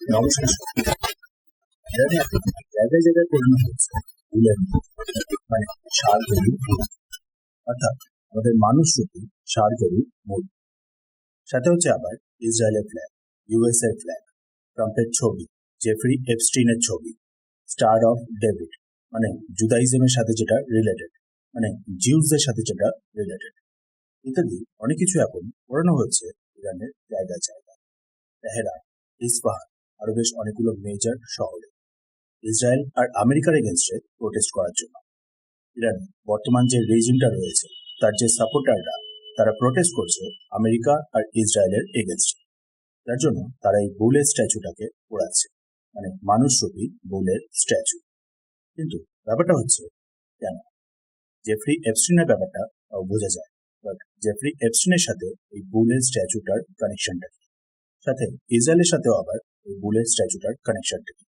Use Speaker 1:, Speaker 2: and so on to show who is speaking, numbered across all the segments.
Speaker 1: নমস্কার। ইরানে এখন জায়গায় জায়গায় পড়ানো হচ্ছে উলের মানে ষাঁড় গরু, অর্থাৎ আমাদের মানুষরূপী ষাঁড় গরু মূর্তি। সাথে হচ্ছে আবার ইসরায়েলের ফ্ল্যাগ, ইউএস এর ফ্ল্যাগ, ট্রাম্পের ছবি, জেফ্রি এপস্টিনের ছবি, স্টার অফ ডেভিড মানে জুদাইজমের সাথে যেটা রিলেটেড, মানে জিউসদের সাথে যেটা রিলেটেড, ইত্যাদি অনেক কিছু এখন পড়ানো হচ্ছে ইরানের জায়গায় জায়গায়। তেহরান, ইস্পাহান, আরো বেশ অনেকগুলো মেজর শহরে ইসরায়েল আর আমেরিকার এগেনস্টে প্রোটেস্ট করার জন্য। ইরানে বর্তমান যে রেজিমটা রয়েছে তার যে সাপোর্টাররা, তারা প্রোটেস্ট করছে আমেরিকা আর ইসরায়েলের এগেনস্টে। তার জন্য তারা এই বুলের স্ট্যাচুটাকে পোড়াচ্ছে, মানে মানুষরূপী বুলের স্ট্যাচু। কিন্তু ব্যাপারটা হচ্ছে কেন? জেফ্রি এপস্টিনের ব্যাপারটা বোঝা যায়, বাট জেফ্রি এপস্টিনের সাথে এই বুলের স্ট্যাচুটার কানেকশনটা কি? সাথে ইসরায়েলের সাথেও আবার এই বুলের স্ট্যাচুটার কানেকশনটা কি?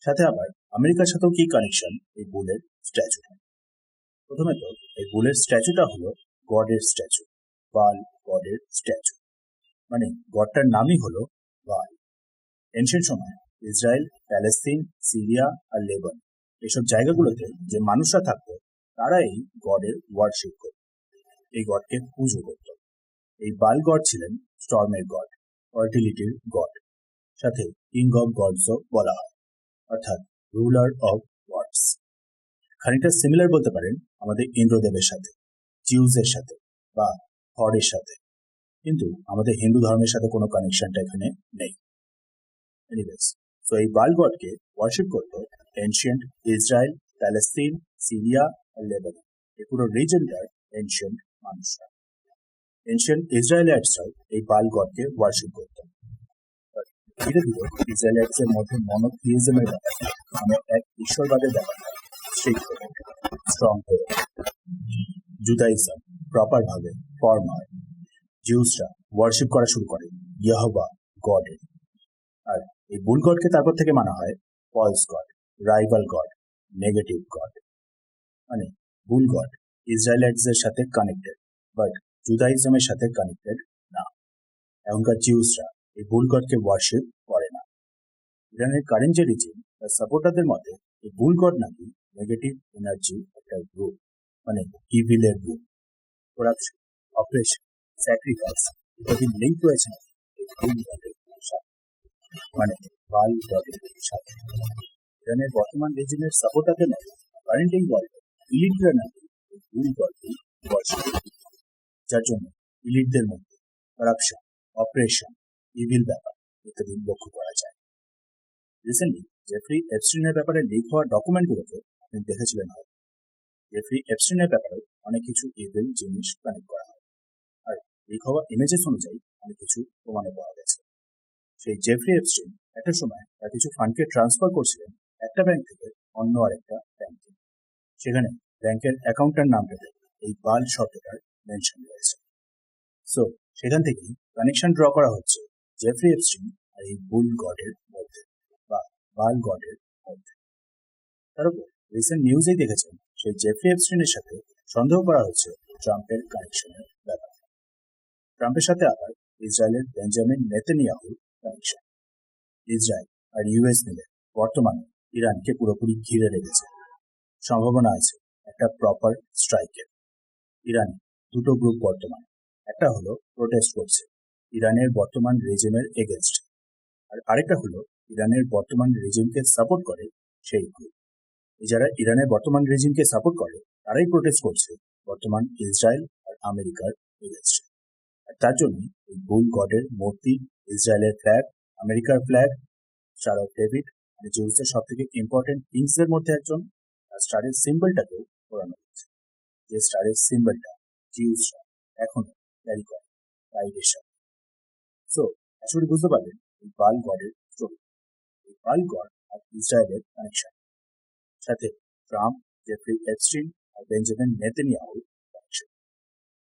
Speaker 1: সাথে আবার আমেরিকার সাথেও কি কানেকশন এই বুলের স্ট্যাচুটা? প্রথমে তো এই বুলের স্ট্যাচুটা হলো গডের স্ট্যাচু, বাল গডের স্ট্যাচু, মানে গডটার নামই হলো বাল। এনশিয়েন্ট সময় ইসরায়েল, প্যালেস্তিন, সিরিয়া আর লেবানন এসব জায়গাগুলোতে যে মানুষরা থাকতো তারা এই গডের ওয়ার্শিপ করত, এই গডকে পুজো করত। এই বাল গড ছিলেন স্টর্মের গড, ফার্টিলিটির গড, সাথে কিং অফ গডসও বলা হয়, অর্থাৎ রুলার অফ গডস। খানিকটা সিমিলার বলতে পারেন আমাদের ইন্দ্রদেবের সাথে, জিউসের সাথে বা হরের সাথে, কিন্তু আমাদের হিন্দু ধর্মের সাথে কোনো কানেকশনটা এখানে নেই। এনিওয়েজ, সো এই বাল গডকে ওয়ার্শিপ করতো এনশিয়েন্ট ইসরায়েল, প্যালেস্তিন, সিরিয়া আর লেবানন, এই পুরো রিজনটার এনশিয়েন্ট মানুষরা। এনশিয়েন্ট ইসরায়েলিয়াটসরাও এই বাল গডকে ওয়ার্শিপ করতো। ধীরে ধীরে ইসরায়েলিয়াটসের মধ্যে মনোথিইজমের ব্যাপারটা, মানে এক ঈশ্বরবাদের ব্যাপারটা স্ট্রং হয়ে ওঠে। জুদাইজম প্রপার ভাবে ফর্ম হয়, জিউসরা ওয়ার্শিপ করা শুরু করে ইয়াহওয়া গডের। আর এই বুল গডকে তারপর থেকে মানা হয় false god, rival god, negative god. মানে বুল গড ইসরায়েলাইটসদের সাথে কানেক্টেড, বাট জুদাইজমের সাথে কানেক্টেড না। এখনকার জিউসরা এই বুল গডকে ওয়ার্শিপ করে না। ইরানের কারেন্ট যে রিজিম, তার সাপোর্টারদের মতে এই বুল গড নাকি নেগেটিভ এনার্জি একটা গ্রুপ, মানে ইভিলের গ্রুপ। করাপশন, অপারেশন, স্যাক্রিফাইস ইত্যাদি লিঙ্ক রয়েছে এই বুল গডের সাথে, মানে বাল গডের সাথে। ইরানের বর্তমান রেজিমের সাপোর্টারদের মতে কারেন্ট এই ওয়ার্ল্ডে ইলিটরা নাকি এই বুল গডকে ওয়ার্শিপ করে, যার জন্য ইলিটদের মধ্যে করাপশন, অপারেশন, ইভিল ব্যাপার ইত্যাদি লক্ষ্য করা যায়। রিসেন্টলি জেফ্রি এপস্টিনের ব্যাপারে লিক হওয়া ডকুমেন্টগুলোকে আপনি দেখেছিলেন হয়তো। জেফ্রি এপস্টিনের ব্যাপারে অনেক কিছু ইভিল জিনিস কানেক্ট করা হয়, আর লিক হওয়া ইমেজেস অনুযায়ী অনেক কিছু প্রমাণে পাওয়া গেছে। সেই জেফ্রি এপস্টিন একটা সময় তার কিছু ফান্ডকে ট্রান্সফার করছিলেন একটা ব্যাংক থেকে অন্য আরেকটা ব্যাংকে। সেখানে ব্যাংকের অ্যাকাউন্টের নামটাতে এই বাল শব্দটার মেনশন রয়েছে। সো সেখান থেকেই কানেকশন ড্র করা হচ্ছে জেফ্রি এপস্টিন আর এই বুল গডের মধ্যে বা বাল গডের মধ্যে। তার উপর রিসেন্ট নিউজেই দেখেছেন সেই জেফ্রি এপস্টিনের সাথে সন্দেহ করা হচ্ছে ট্রাম্পের কানেকশনের ব্যাপার। ট্রাম্পের সাথে আবার ইসরায়েলের বেঞ্জামিন নেতানিয়াহুর কানেকশন। ইসরায়েল আর ইউএস মিলে বর্তমানে ইরানকে পুরোপুরি ঘিরে রেখেছে। সম্ভাবনা আছে একটা প্রপার স্ট্রাইকের। ইরানে দুটো গ্রুপ বর্তমানে, একটা হলো প্রোটেস্ট করছে ইরানের বর্তমান রেজিমের এগেনস্ট, আর আরেকটা হলো ইরানের বর্তমান রেজিমকে সাপোর্ট করে সেই গ্রুপ। যারা ইরানের বর্তমান রেজিমকে সাপোর্ট করে তারাই প্রোটেস্ট করছে বর্তমান ইসরায়েল আর আমেরিকার এগেনস্টে। আর তার জন্য এই বুল গডের মূর্তি, ইসরায়েলের ফ্ল্যাগ, আমেরিকার ফ্ল্যাগ, স্টার অফ ডেভিড, মানে জিউসের সব থেকে ইম্পর্টেন্ট কিংসদের মধ্যে একজন, আর স্টারের সিম্বলটাকেও পড়ানো হচ্ছে, যে স্টারের সিম্বলটা জিউসরা এখনো ক্যারি করে প্রাইডের সাথে। সো আসলে বুঝতে পারলেন এই বাল গডের স্টোরি, এই বাল গড আর ইসরায়েলের কানেকশন, সাথে ট্রাম্প, জেফ্রি এপস্টিন আর বেঞ্জামিন নেতানিয়াহুর